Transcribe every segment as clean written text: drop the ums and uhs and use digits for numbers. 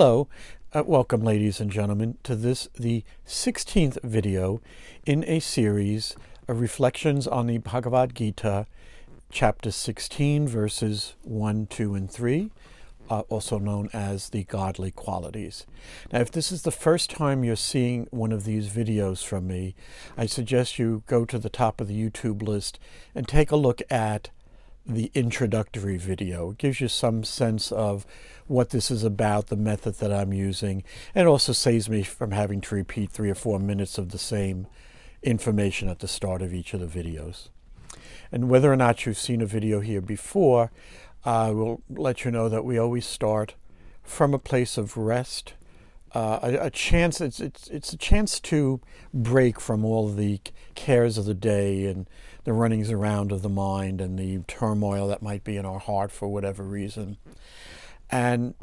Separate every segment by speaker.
Speaker 1: Hello, welcome ladies and gentlemen to the 16th video in a series of reflections on the Bhagavad Gita, chapter 16, verses 1, 2, and 3, also known as the godly qualities. Now, if this is the first time you're seeing one of these videos from me, I suggest you go to the top of the YouTube list and take a look at the introductory video. It gives you some sense of what this is about, the method that I'm using, and it also saves me from having to repeat 3 or 4 minutes of the same information at the start of each of the videos. And whether or not you've seen a video here before, I will let you know that we always start from a place of rest. It's a chance to break from all the cares of the day and the runnings around of the mind and the turmoil that might be in our heart for whatever reason. And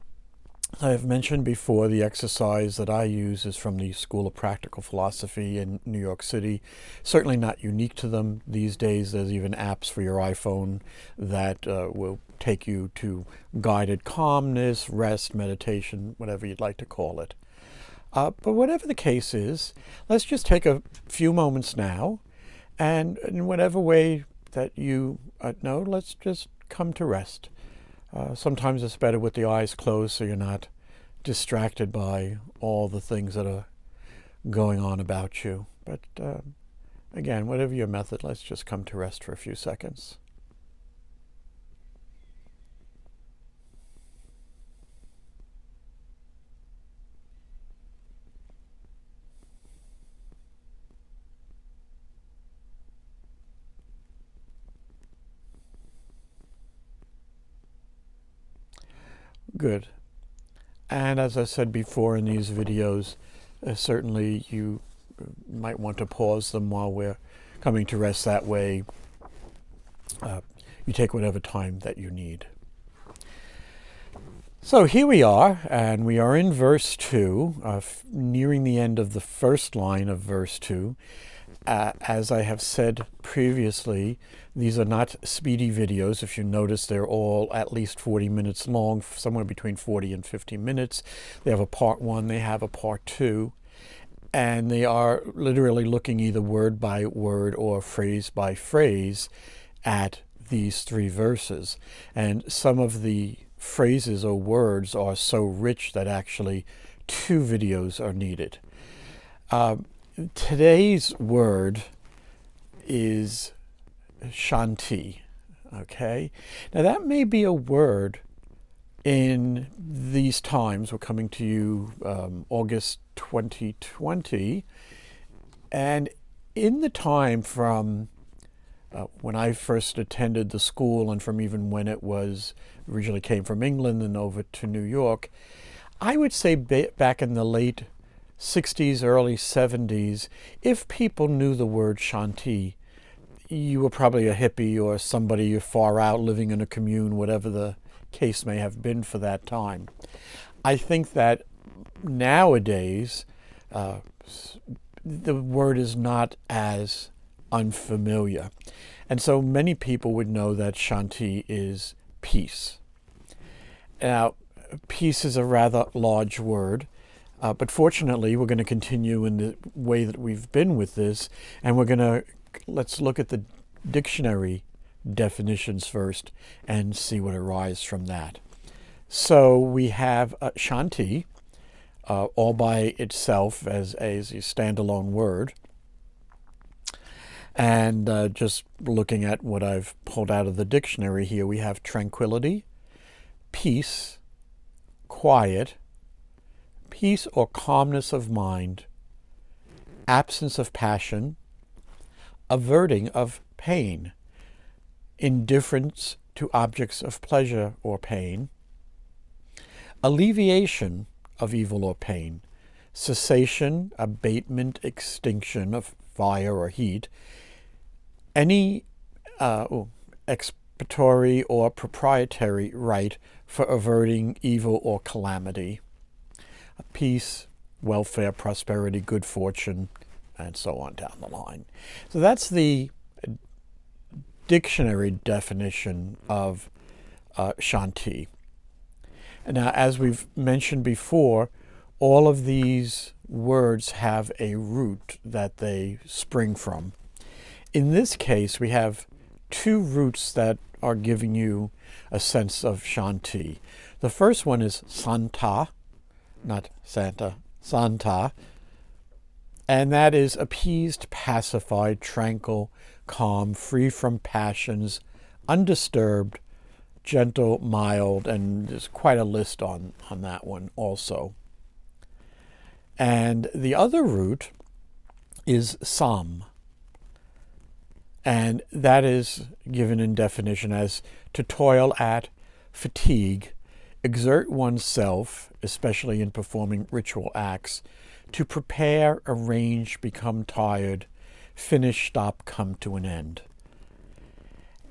Speaker 1: I've mentioned before, the exercise that I use is from the School of Practical Philosophy in New York City. Certainly not unique to them. These days there's even apps for your iPhone that will take you to guided calmness, rest, meditation, whatever you'd like to call it. But whatever the case is, let's just take a few moments now, and in whatever way that you know, let's just come to rest. Sometimes it's better with the eyes closed so you're not distracted by all the things that are going on about you. But again, whatever your method, let's just come to rest for a few seconds. Good. And as I said before in these videos, certainly you might want to pause them while we're coming to rest. That way you take whatever time that you need. So here we are, and we are in verse 2, nearing the end of the first line of verse 2. As I have said previously, these are not speedy videos. If you notice, they're all at least 40 minutes long, somewhere between 40 and 50 minutes. They have a part 1, they have a part 2, and they are literally looking either word by word or phrase by phrase at these 3 verses. And some of the phrases or words are so rich that actually 2 videos are needed. Today's word is shanti, okay? Now that may be a word in these times. We're coming to you August 2020, and in the time from when I first attended the school and from even when it was originally came from England and over to New York, I would say back in the late 60s, early 70s, if people knew the word shanti, you were probably a hippie or somebody far out living in a commune, whatever the case may have been for that time. I think that nowadays the word is not as unfamiliar. And so many people would know that shanti is peace. Now, peace is a rather large word. But fortunately, we're going to continue in the way that we've been with this, and let's look at the dictionary definitions first and see what arises from that. So we have shanti, all by itself as a standalone word. And just looking at what I've pulled out of the dictionary here, we have tranquility, peace, quiet, peace or calmness of mind, absence of passion, averting of pain, indifference to objects of pleasure or pain, alleviation of evil or pain, cessation, abatement, extinction of fire or heat, any expiatory or proprietary right for averting evil or calamity, peace, welfare, prosperity, good fortune, and so on down the line. So that's the dictionary definition of shanti. Now, as we've mentioned before, all of these words have a root that they spring from. In this case, we have two roots that are giving you a sense of Shanti. The first one is Santa, not Santa, Santa, and that is appeased, pacified, tranquil, calm, free from passions, undisturbed, gentle, mild, and there's quite a list on that one also. And the other root is Sam, and that is given in definition as to toil at, fatigue, exert oneself, especially in performing ritual acts, to prepare, arrange, become tired, finish, stop, come to an end.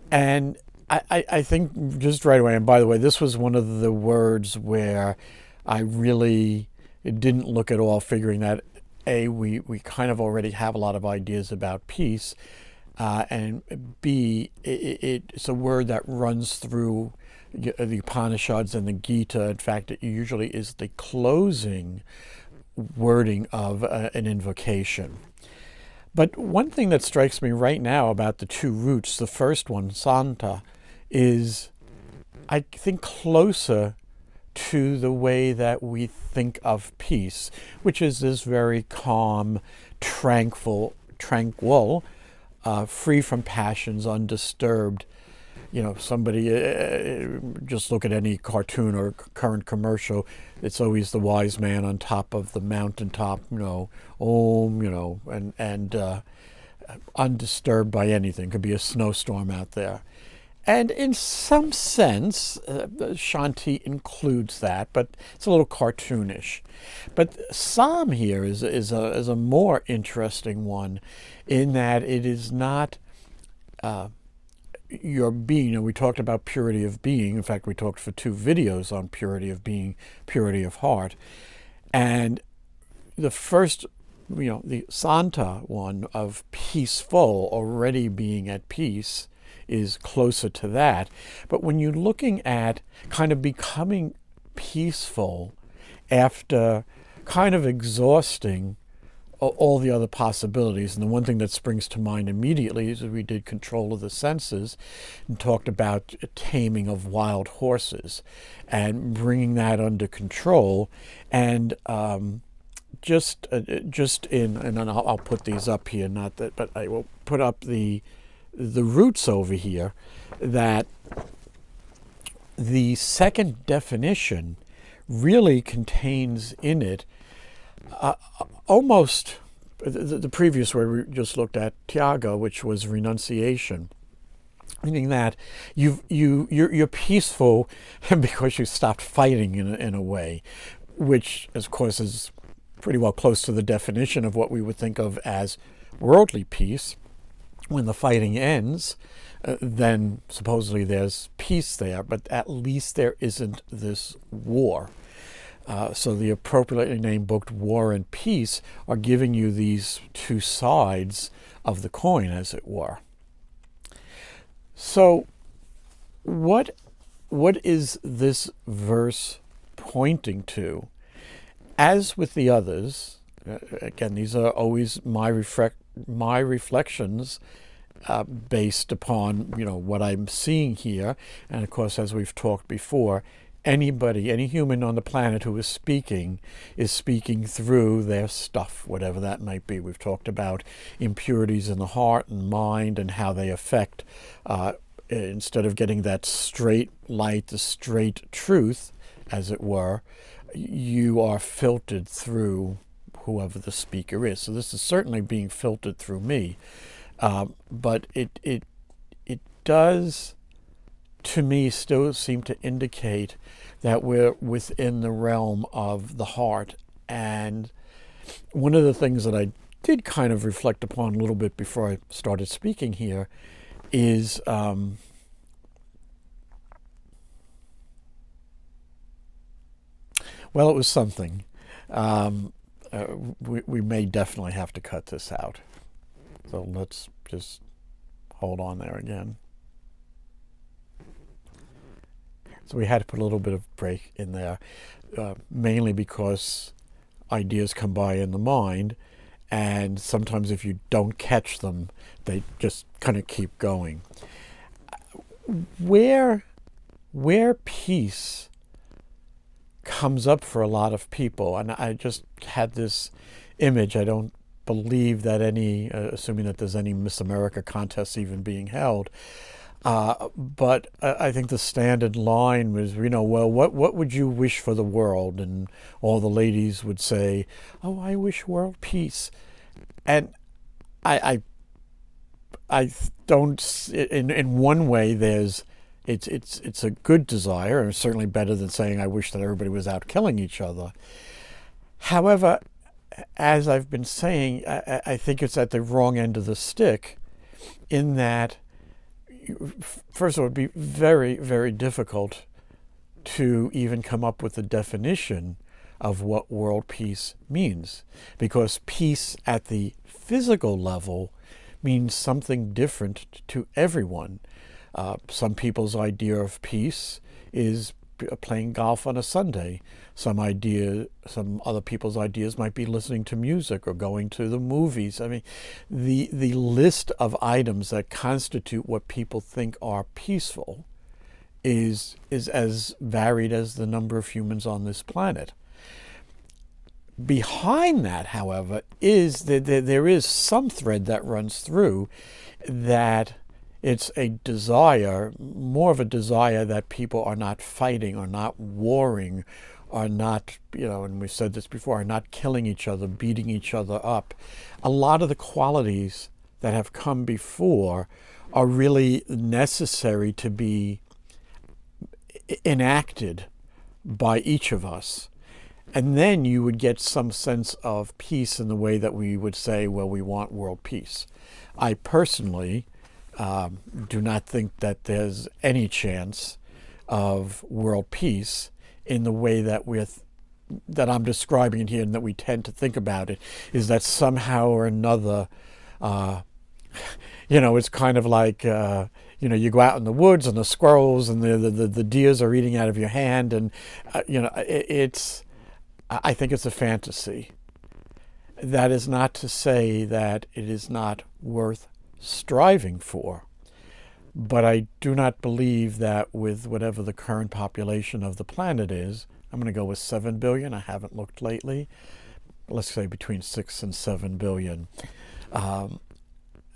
Speaker 1: And I think just right away, and by the way, this was one of the words where I really didn't look at all, figuring that we kind of already have a lot of ideas about peace, and B, it's a word that runs through the Upanishads and the Gita. In fact, it usually is the closing wording of an invocation. But one thing that strikes me right now about the two roots, the first one, Santa, is, I think, closer to the way that we think of peace, which is this very calm, tranquil, free from passions, undisturbed. You know, somebody, just look at any cartoon or current commercial, it's always the wise man on top of the mountaintop, and undisturbed by anything. Could be a snowstorm out there. And in some sense, Shanti includes that, but it's a little cartoonish. But Sam here is a more interesting one, in that it is not your being. We talked about purity of being. In fact, we talked for 2 videos on purity of being, purity of heart. And the first, the Santa one of peaceful, already being at peace, is closer to that. But when you're looking at kind of becoming peaceful after kind of exhausting all the other possibilities, and the one thing that springs to mind immediately is that we did control of the senses and talked about taming of wild horses and bringing that under control. And just in, and I'll put these up here, not that, but I will put up the roots over here, that the second definition really contains in it almost the previous word we just looked at, Tyaga, which was renunciation, meaning that you're peaceful because you stopped fighting in a way, which of course is pretty well close to the definition of what we would think of as worldly peace. When the fighting ends, then supposedly there's peace there, but at least there isn't this war. So the appropriately named book, War and Peace, are giving you these two sides of the coin, as it were. So what is this verse pointing to? As with the others, again, these are always my reflections based upon what I'm seeing here, and of course, as we've talked before, any human on the planet who is speaking through their stuff, whatever that might be. We've talked about impurities in the heart and mind and how they affect, instead of getting that straight light, the straight truth, as it were, you are filtered through whoever the speaker is. So this is certainly being filtered through me, but it does, to me, still seem to indicate that we're within the realm of the heart. And one of the things that I did kind of reflect upon a little bit before I started speaking here is well, it was something. We may definitely have to cut this out. So let's just hold on there again. So we had to put a little bit of break in there, mainly because ideas come by in the mind, and sometimes if you don't catch them, they just kind of keep going. Where peace comes up for a lot of people, and I just had this image. I don't believe that any, assuming that there's any Miss America contests even being held, but I think the standard line was, well, what would you wish for the world? And all the ladies would say, oh, I wish world peace. And I don't, in one way, it's a good desire, and certainly better than saying I wish that everybody was out killing each other. However, as I've been saying, I think it's at the wrong end of the stick, in that, first of all, it would be very, very difficult to even come up with a definition of what world peace means, because peace at the physical level means something different to everyone. Some people's idea of peace is playing golf on a Sunday. Some other people's ideas might be listening to music or going to the movies. I mean, the list of items that constitute what people think are peaceful is as varied as the number of humans on this planet. Behind that, however, is that there is some thread that runs through, that it's a desire, more of a desire, that people are not fighting, or not warring, are not, and we've said this before, are not killing each other, beating each other up. A lot of the qualities that have come before are really necessary to be enacted by each of us. And then you would get some sense of peace in the way that we would say, well, we want world peace. I personally do not think that there's any chance of world peace in the way that that I'm describing it here, and that we tend to think about it, is that somehow or another, it's kind of like, you go out in the woods and the squirrels and the deers are eating out of your hand, and I think it's a fantasy. That is not to say that it is not worth striving for, but I do not believe that with whatever the current population of the planet is, I'm going to go with 7 billion, I haven't looked lately, let's say between 6 and 7 billion,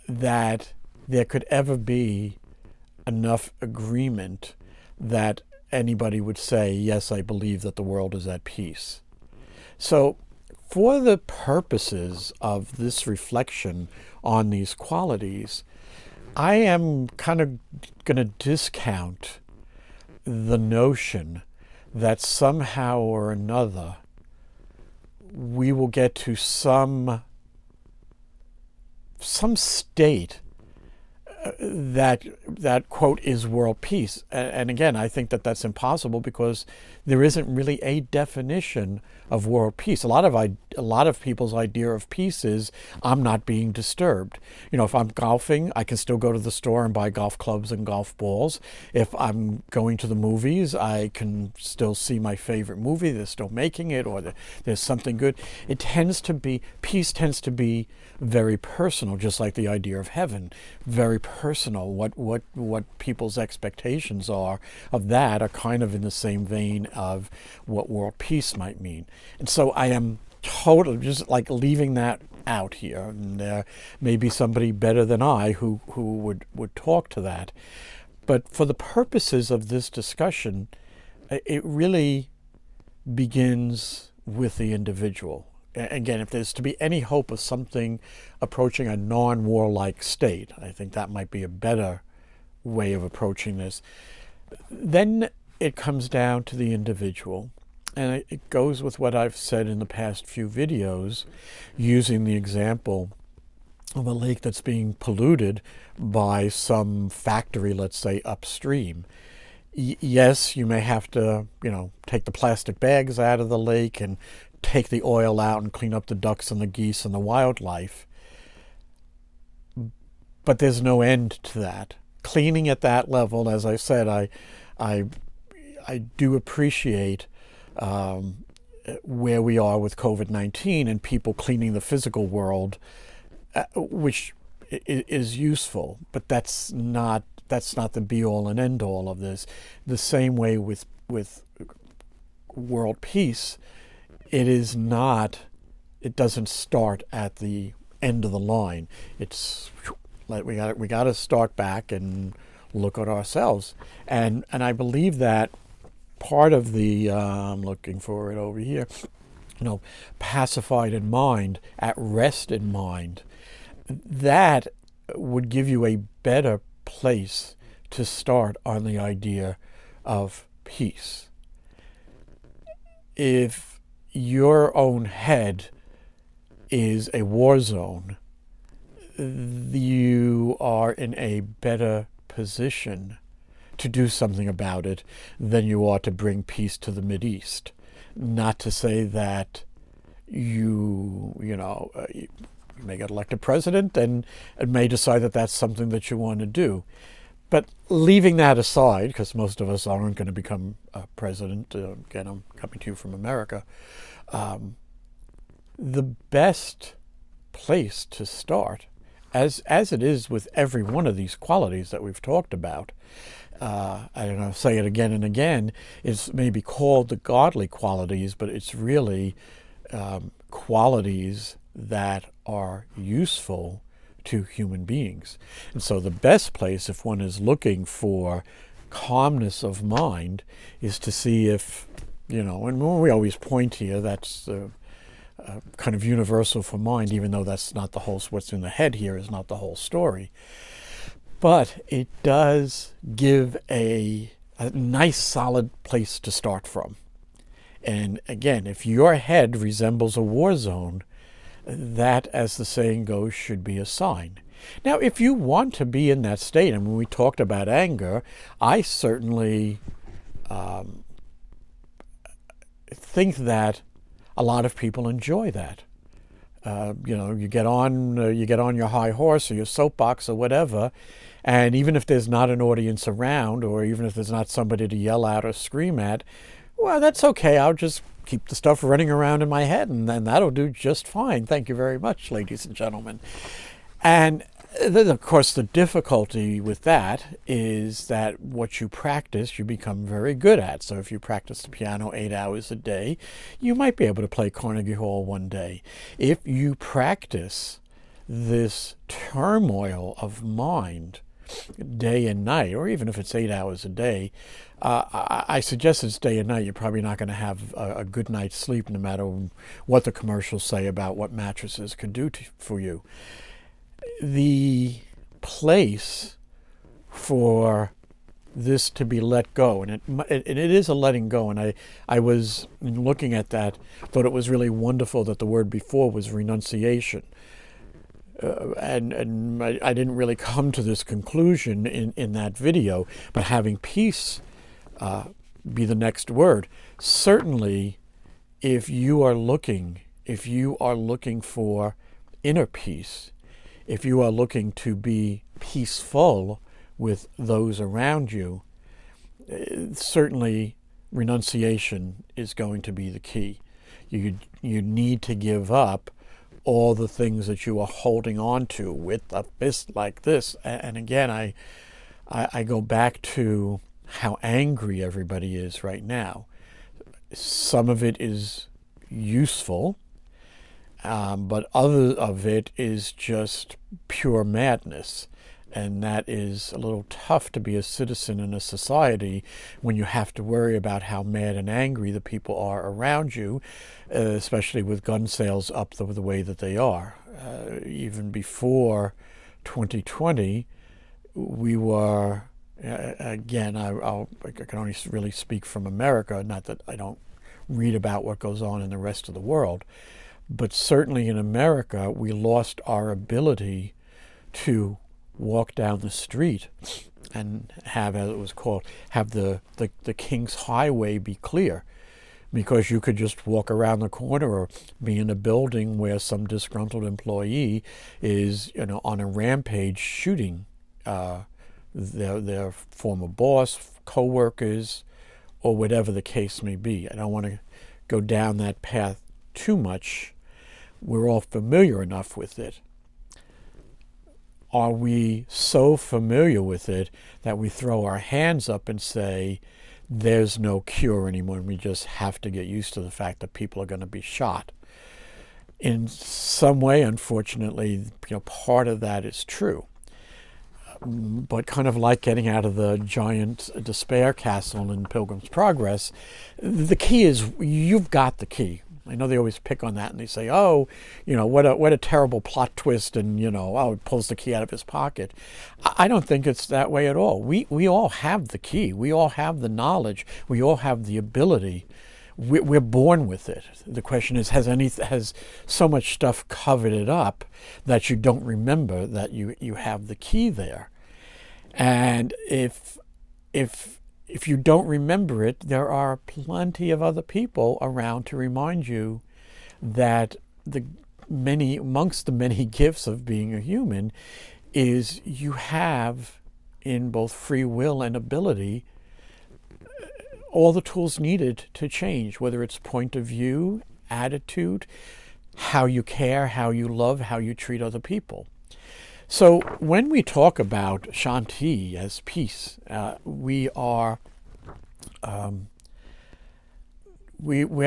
Speaker 1: that there could ever be enough agreement that anybody would say, yes, I believe that the world is at peace. So for the purposes of this reflection on these qualities, I am kind of going to discount the notion that somehow or another we will get to some state that quote is world peace. And again, I think that that's impossible, because there isn't really a definition of world peace. A lot of people's idea of peace is, I'm not being disturbed. If I'm golfing, I can still go to the store and buy golf clubs and golf balls. If I'm going to the movies, I can still see my favorite movie. They're still making it, or there's something good. Peace tends to be very personal, just like the idea of heaven. Very personal. What people's expectations are of that are kind of in the same vein of what world peace might mean. And so I am totally just like leaving that out here, and there may be somebody better than I who would talk to that. But for the purposes of this discussion, it really begins with the individual. Again, if there's to be any hope of something approaching a non-warlike state, I think that might be a better way of approaching this. Then it comes down to the individual. And it goes with what I've said in the past few videos, using the example of a lake that's being polluted by some factory, let's say, upstream. Yes, you may have to, take the plastic bags out of the lake and take the oil out and clean up the ducks and the geese and the wildlife. But there's no end to that. Cleaning at that level, as I said, I do appreciate where we are with COVID-19 and people cleaning the physical world, which is useful, but that's not the be-all and end-all of this. The same way with world peace, it is not. It doesn't start at the end of the line. It's like we got to start back and look at ourselves, and I believe that part of the I'm looking for it over here, pacified in mind, at rest in mind, that would give you a better place to start on the idea of peace. If your own head is a war zone, you are in a better position to do something about it than you are to bring peace to the Mideast. Not to say that you may get elected president and may decide that that's something that you want to do. But leaving that aside, because most of us aren't going to become president, again, I'm coming to you from America, the best place to start, as it is with every one of these qualities that we've talked about, I don't know, say it again and again, is maybe called the godly qualities, but it's really qualities that are useful to human beings. And so the best place, if one is looking for calmness of mind, is to see if, and we always point here, that's kind of universal for mind, even though that's not the whole, what's in the head here is not the whole story. But it does give a nice solid place to start from. And again, if your head resembles a war zone, that, as the saying goes, should be a sign. Now, if you want to be in that state, and when we talked about anger, I certainly think that a lot of people enjoy that. You get on your high horse or your soapbox or whatever, and even if there's not an audience around, or even if there's not somebody to yell at or scream at, well, that's okay. I'll just keep the stuff running around in my head, and then that'll do just fine. Thank you very much, ladies and gentlemen. And then, of course, the difficulty with that is that what you practice, you become very good at. So if you practice the piano 8 hours a day, you might be able to play Carnegie Hall one day. If you practice this turmoil of mind day and night, or even if it's 8 hours a day, I suggest it's day and night. You're probably not going to have a good night's sleep, no matter what the commercials say about what mattresses can do for you. The place for this to be let go, and it is a letting go, and I was, in looking at that, thought it was really wonderful that the word before was renunciation. And I didn't really come to this conclusion in that video, but having peace be the next word. Certainly, if you are looking for inner peace, if you are looking to be peaceful with those around you, certainly renunciation is going to be the key. You need to give up all the things that you are holding on to with a fist like this. And again, I go back to how angry everybody is right now. Some of it is useful, but other of it is just pure madness. And that is a little tough to be a citizen in a society when you have to worry about how mad and angry the people are around you, especially with gun sales up the way that they are. Even before 2020, we were, again, I can only really speak from America, not that I don't read about what goes on in the rest of the world, but certainly in America, we lost our ability to walk down the street and have, as it was called, have the King's Highway be clear, because you could just walk around the corner or be in a building where some disgruntled employee is, on a rampage shooting their former boss, co-workers, or whatever the case may be. I don't want to go down that path too much. We're all familiar enough with it. Are we so familiar with it that we throw our hands up and say, there's no cure anymore, and we just have to get used to the fact that people are going to be shot? In some way, unfortunately, part of that is true. But kind of like getting out of the giant despair castle in Pilgrim's Progress, the key is you've got the key. I know they always pick on that and they say, oh, what a terrible plot twist, and, oh, it pulls the key out of his pocket. I don't think it's that way at all. We all have the key. We all have the knowledge. We all have the ability. We're born with it. The question is, has so much stuff covered it up that you don't remember that you have the key there? And if you don't remember it, there are plenty of other people around to remind you that amongst the many gifts of being a human is you have, in both free will and ability, all the tools needed to change, whether it's point of view, attitude, how you care, how you love, how you treat other people. So when we talk about Shanti as peace, we're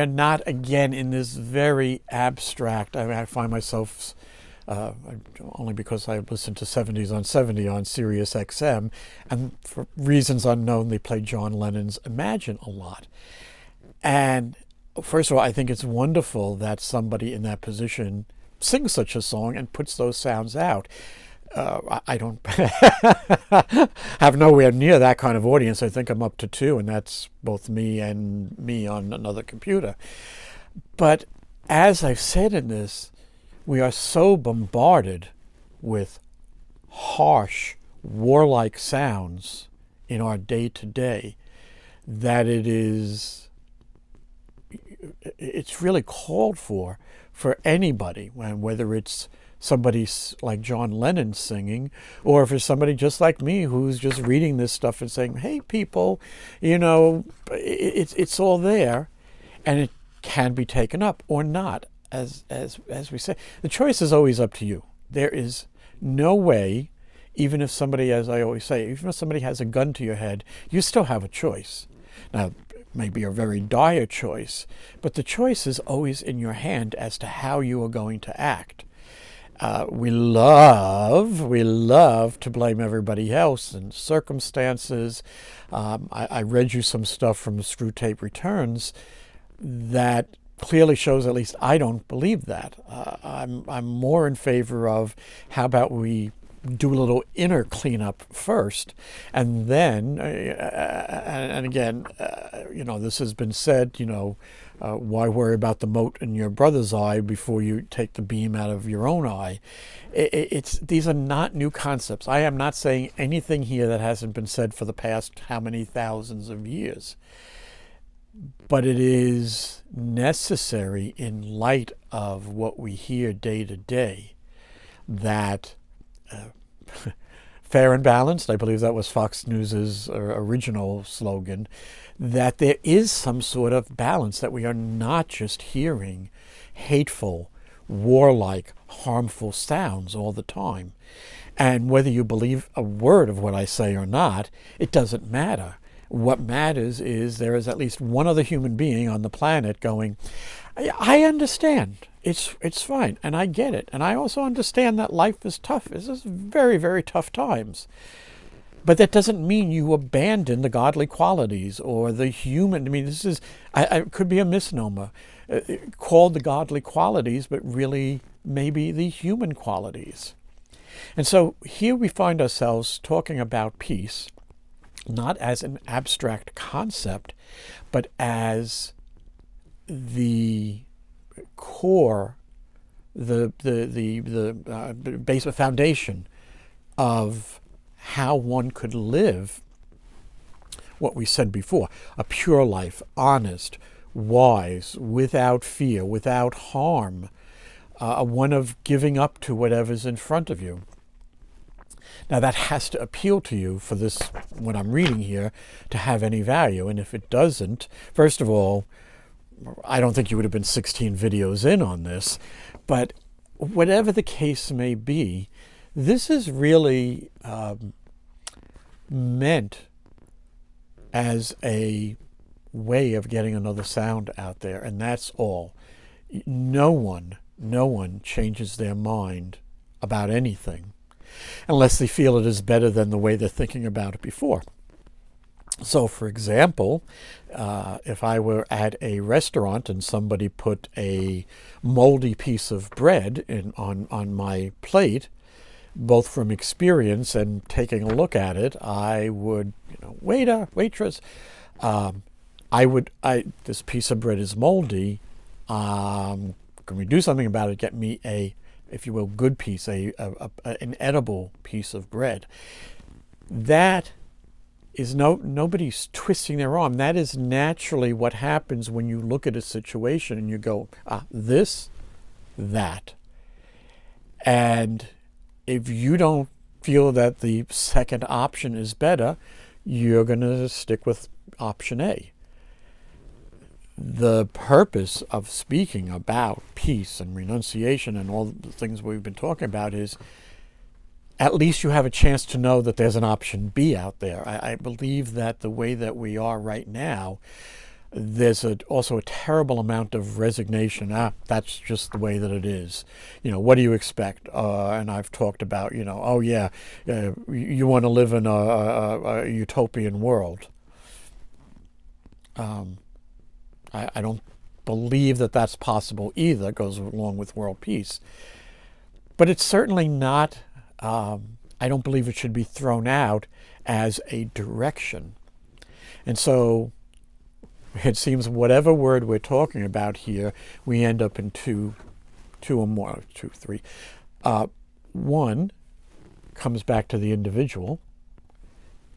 Speaker 1: not, again, in this very abstract. I find myself, only because I listened to 70s on 70 on Sirius XM, and for reasons unknown, they play John Lennon's Imagine a lot. And first of all, I think it's wonderful that somebody in that position sings such a song and puts those sounds out. I don't have nowhere near that kind of audience. I think I'm up to 2, and that's both me and me on another computer. But as I've said in this, we are so bombarded with harsh, warlike sounds in our day-to-day that it's really called for anybody, whether it's somebody like John Lennon singing, or if it's somebody just like me who's just reading this stuff and saying, hey, people, it's all there, and it can be taken up or not. As we say, the choice is always up to you. There is no way, even if somebody, as I always say, even if somebody has a gun to your head, you still have a choice. Now, it may be a very dire choice, but the choice is always in your hand as to how you are going to act. We love to blame everybody else and circumstances. I read you some stuff from the Screw Tape Returns that clearly shows, at least I don't believe that. I'm more in favor of, how about we do a little inner cleanup first, and then, and again, this has been said, why worry about the mote in your brother's eye before you take the beam out of your own eye? These are not new concepts. I am not saying anything here that hasn't been said for the past how many thousands of years. But it is necessary in light of what we hear day to day that fair and balanced, I believe that was Fox News's original slogan, that there is some sort of balance, that we are not just hearing hateful, warlike, harmful sounds all the time. And whether you believe a word of what I say or not, it doesn't matter. What matters is there is at least one other human being on the planet going, I understand. It's fine, and I get it. And I also understand that life is tough. This is very, very tough times. But that doesn't mean you abandon the godly qualities or the human. I mean, this is, it could be a misnomer, called the godly qualities, but really maybe the human qualities. And so here we find ourselves talking about peace, not as an abstract concept, but as the core, the base, foundation of how one could live what we said before, a pure life, honest, wise, without fear, without harm, one of giving up to whatever's in front of you. Now that has to appeal to you for this, what I'm reading here, to have any value. And if it doesn't, first of all, I don't think you would have been 16 videos in on this, but whatever the case may be, this is really meant as a way of getting another sound out there, and that's all. No one changes their mind about anything unless they feel it is better than the way they're thinking about it before. So, for example, if I were at a restaurant and somebody put a moldy piece of bread on my plate, both from experience and taking a look at it, I would, waiter, waitress, this piece of bread is moldy. Can we do something about it? Get me a, if you will, good piece, an edible piece of bread. That is nobody's twisting their arm. That is naturally what happens when you look at a situation and you go, this, that. And if you don't feel that the second option is better, you're going to stick with option A. The purpose of speaking about peace and renunciation and all the things we've been talking about is at least you have a chance to know that there's an option B out there. I believe that the way that we are right now, there's also a terrible amount of resignation. That's just the way that it is. What do you expect? And I've talked about, you want to live in a utopian world. I don't believe that that's possible either. It goes along with world peace. But it's certainly not, I don't believe it should be thrown out as a direction. And so it seems whatever word we're talking about here, we end up in two or more, three. One comes back to the individual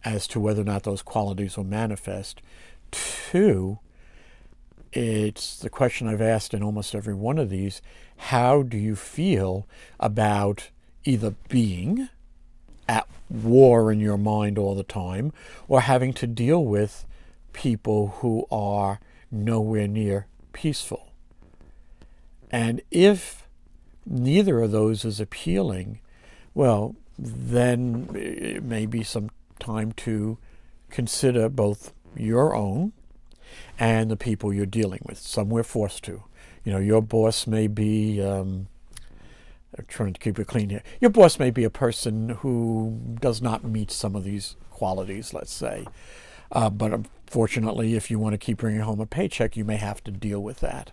Speaker 1: as to whether or not those qualities will manifest. Two, it's the question I've asked in almost every one of these: how do you feel about either being at war in your mind all the time or having to deal with people who are nowhere near peaceful? And if neither of those is appealing, well, then it may be some time to consider both your own and the people you're dealing with. Some we're forced to. Your boss may be, I'm trying to keep it clean here, your boss may be a person who does not meet some of these qualities, let's say. But unfortunately, if you want to keep bringing home a paycheck, you may have to deal with that.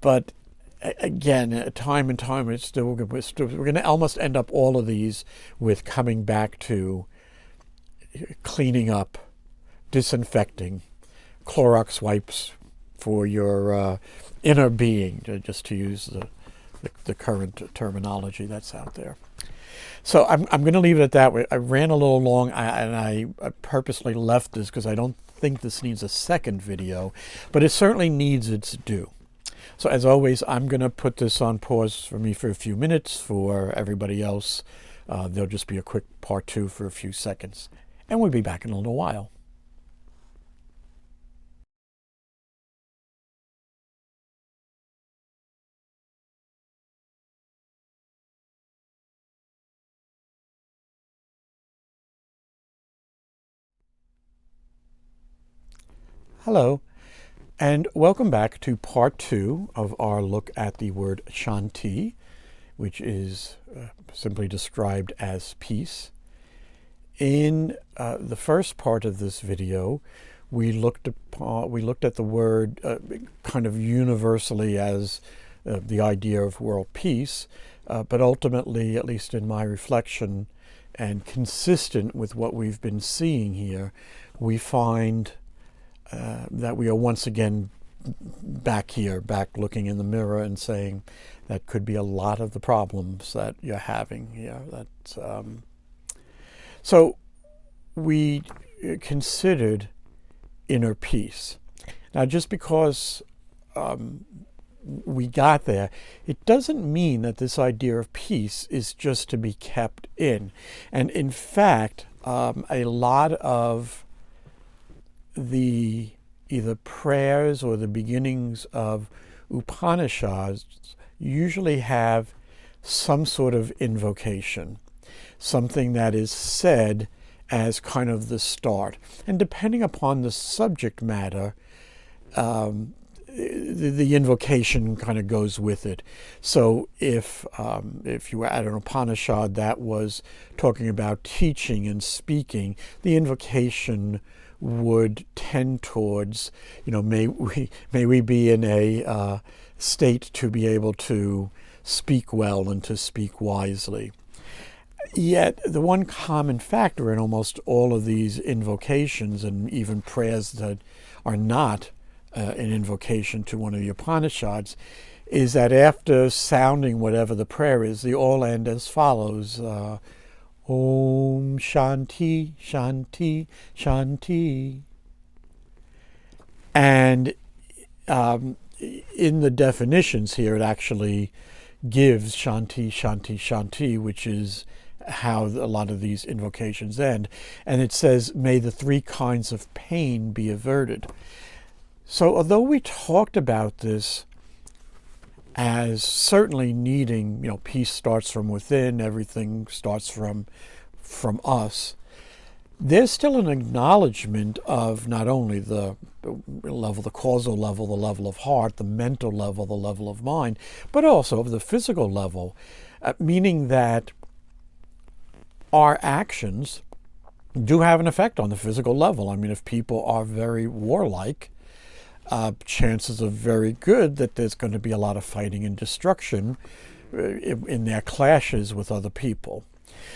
Speaker 1: But again, time and time, we're going to almost end up all of these with coming back to cleaning up, disinfecting, Clorox wipes for your inner being, just to use the current terminology that's out there. So I'm going to leave it at that way. I ran a little long, and I purposely left this because I don't think this needs a second video, but it certainly needs its due. So as always, I'm going to put this on pause for me for a few minutes. For everybody else, there'll just be a quick part 2 for a few seconds, and we'll be back in a little while. Hello, and welcome back to part 2 of our look at the word Shanti, which is simply described as peace. In the first part of this video, we looked at the word kind of universally as the idea of world peace, but ultimately, at least in my reflection, and consistent with what we've been seeing here, we find that we are once again back looking in the mirror and saying that could be a lot of the problems that you're having here. So we considered inner peace. Now, just because we got there, it doesn't mean that this idea of peace is just to be kept in. And in fact, a lot of the either prayers or the beginnings of Upanishads usually have some sort of invocation, something that is said as kind of the start. And depending upon the subject matter, the invocation kind of goes with it. So if you were at an Upanishad that was talking about teaching and speaking, the invocation would tend towards, may we be in a state to be able to speak well and to speak wisely. Yet the one common factor in almost all of these invocations, and even prayers that are not an invocation to one of the Upanishads, is that after sounding whatever the prayer is, they all end as follows: Om Shanti, Shanti, Shanti. And in the definitions here, it actually gives Shanti, Shanti, Shanti, which is how a lot of these invocations end. And it says, may the three kinds of pain be averted. So although we talked about this as certainly needing, peace starts from within, everything starts from us, there's still an acknowledgement of not only the level, the causal level, the level of heart, the mental level, the level of mind, but also of the physical level, meaning that our actions do have an effect on the physical level. I mean, if people are very warlike, chances are very good that there's going to be a lot of fighting and destruction in their clashes with other people.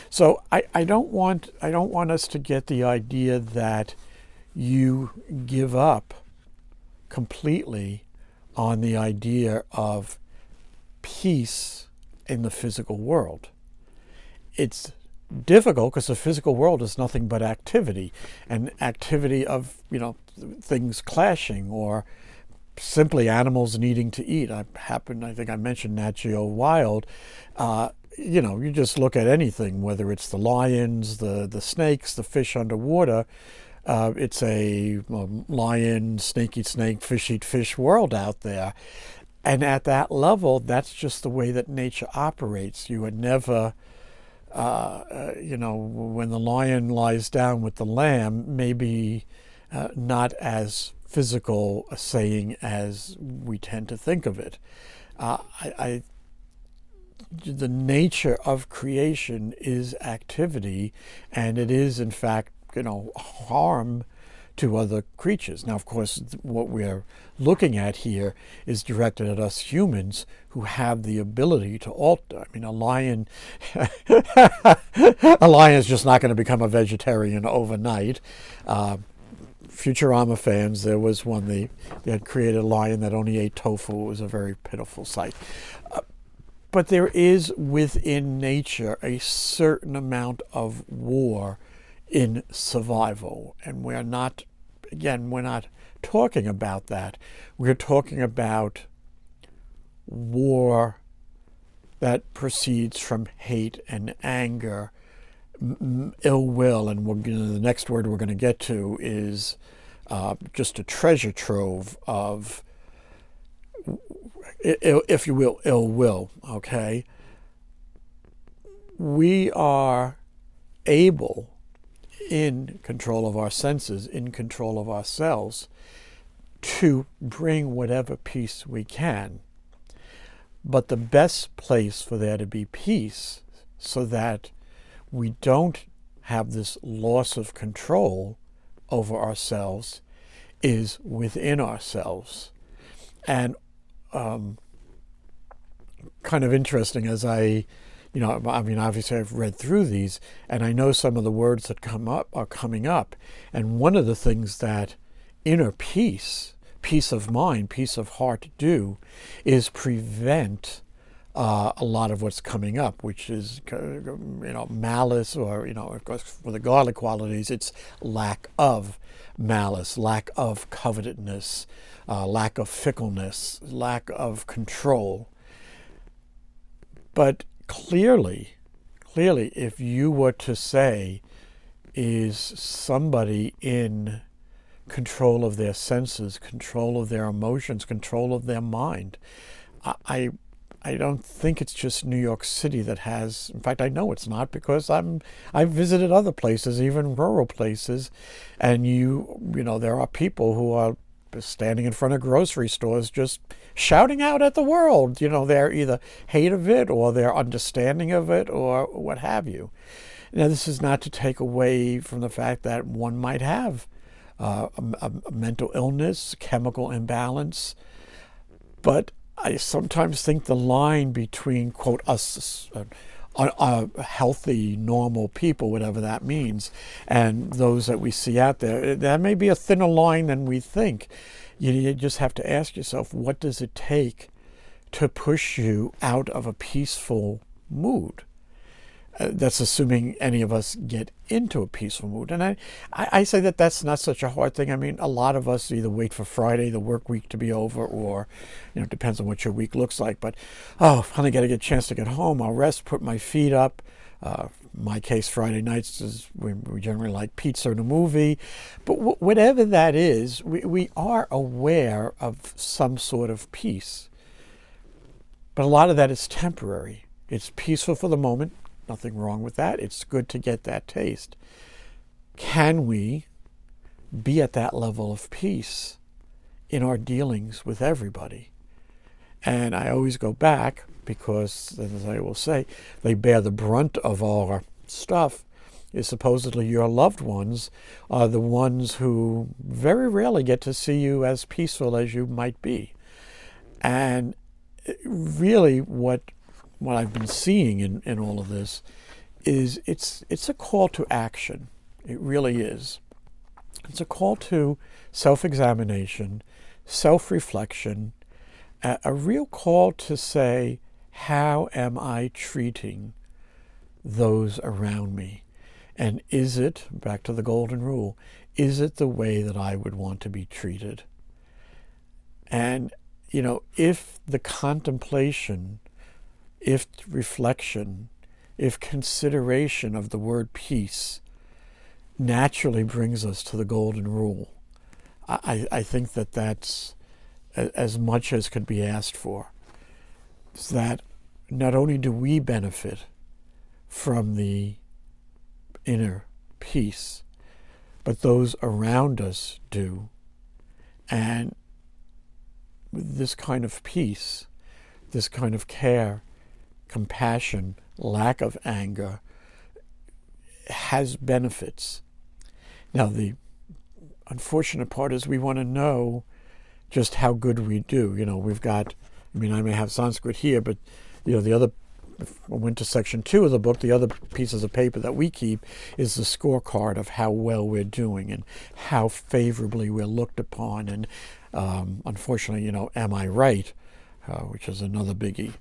Speaker 1: So I don't want us to get the idea that you give up completely on the idea of peace in the physical world. It's difficult because the physical world is nothing but activity, and activity of things clashing, or simply animals needing to eat. I think I mentioned Nat Geo Wild. You just look at anything, whether it's the lions, the snakes, the fish underwater. It's a lion, snake eat snake, fish eat fish world out there. And at that level, that's just the way that nature operates. You would never, when the lion lies down with the lamb, maybe not as physical a saying as we tend to think of it. The nature of creation is activity, and it is, in fact, harm to other creatures. Now, of course, what we're looking at here is directed at us humans who have the ability to alter. I mean, a lion is just not going to become a vegetarian overnight. Futurama fans, there was one, they had created a lion that only ate tofu. It was a very pitiful sight. But there is within nature a certain amount of war in survival. And we're not talking about that. We're talking about war that proceeds from hate and anger, ill will. And the next word we're going to get to is just a treasure trove of, if you will, ill will, okay? We are able, in control of our senses, in control of ourselves, to bring whatever peace we can. But the best place for there to be peace, so that we don't have this loss of control over ourselves, is within ourselves. And kind of interesting, as obviously I've read through these, and I know some of the words that come up are coming up. And one of the things that inner peace of mind, peace of heart do, is prevent a lot of what's coming up, which is, malice, or, of course, for the godly qualities, it's lack of malice, lack of covetousness, lack of fickleness, lack of control. But clearly, if you were to say, is somebody in control of their senses, control of their emotions, control of their mind, I don't think it's just New York City that has. In fact, I know it's not, because I've visited other places, even rural places, and there are people who are standing in front of grocery stores just shouting out at the world. Their either hate of it or their understanding of it or what have you. Now, this is not to take away from the fact that one might have a mental illness, chemical imbalance, but I sometimes think the line between, quote, us, healthy, normal people, whatever that means, and those that we see out there, that may be a thinner line than we think. You just have to ask yourself, what does it take to push you out of a peaceful mood? That's assuming any of us get into a peaceful mood. And I say that that's not such a hard thing. I mean, a lot of us either wait for Friday, the work week, to be over, or, it depends on what your week looks like. But, finally got to get a chance to get home. I'll rest, put my feet up. My case, Friday nights is we generally like pizza and a movie. But whatever that is, we are aware of some sort of peace. But a lot of that is temporary. It's peaceful for the moment. Nothing wrong with that. It's good to get that taste. Can we be at that level of peace in our dealings with everybody? And I always go back, because, as I will say, they bear the brunt of our stuff, is supposedly your loved ones are the ones who very rarely get to see you as peaceful as you might be. And really what I've been seeing in all of this is it's a call to action. It really is. It's a call to self-examination, self-reflection, a real call to say, how am I treating those around me? And is it, back to the golden rule, is it the way that I would want to be treated? And, if the contemplation, if reflection, if consideration of the word peace naturally brings us to the golden rule, I think that that's as much as could be asked for. Is that not only do we benefit from the inner peace, but those around us do. And this kind of peace, this kind of care, compassion, lack of anger, has benefits. Now, the unfortunate part is we want to know just how good we do. We've got, I may have Sanskrit here, but, the other, if I went to section 2 of the book, the other pieces of paper that we keep is the scorecard of how well we're doing and how favorably we're looked upon. And unfortunately, am I right? Which is another biggie.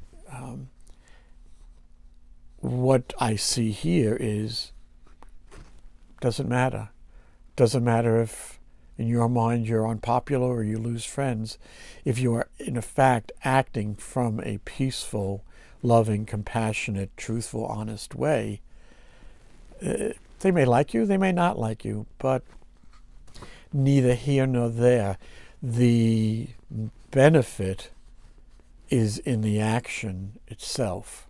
Speaker 1: What I see here is, doesn't matter. Doesn't matter if in your mind you're unpopular or you lose friends. If you are in fact acting from a peaceful, loving, compassionate, truthful, honest way, they may like you, they may not like you, but neither here nor there. The benefit is in the action itself.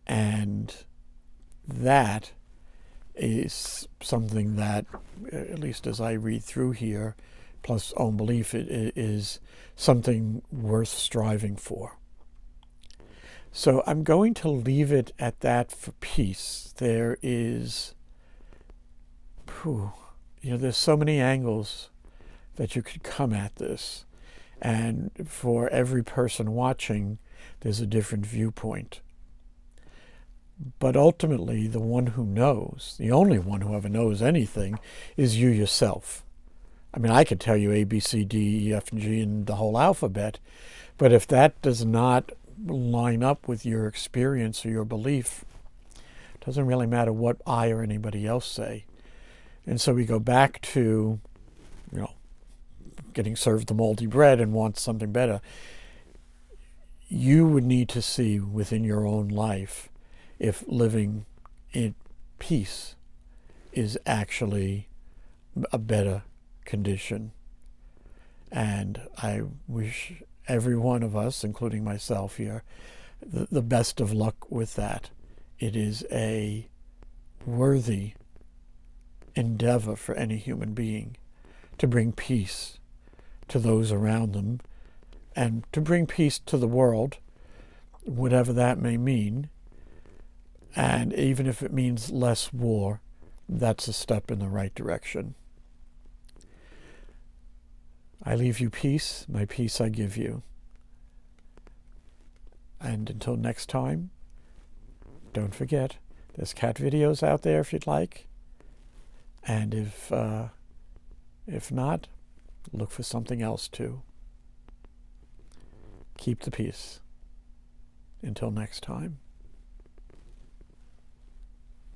Speaker 1: And that is something that, at least as I read through here, plus own belief, it is something worth striving for. So I'm going to leave it at that for peace. There is, there's so many angles that you could come at this. And for every person watching, there's a different viewpoint. But ultimately, the one who knows, the only one who ever knows anything, is you yourself. I could tell you A, B, C, D, E, F, and G, and the whole alphabet, but if that does not line up with your experience or your belief, it doesn't really matter what I or anybody else say. And so we go back to, getting served the moldy bread and want something better. You would need to see within your own life if living in peace is actually a better condition. And I wish every one of us, including myself here, the best of luck with that. It is a worthy endeavor for any human being to bring peace to those around them and to bring peace to the world, whatever that may mean. And even if it means less war, that's a step in the right direction. I leave you peace, my peace I give you. And until next time, don't forget, there's cat videos out there if you'd like. And if not, look for something else too. Keep the peace. Until next time.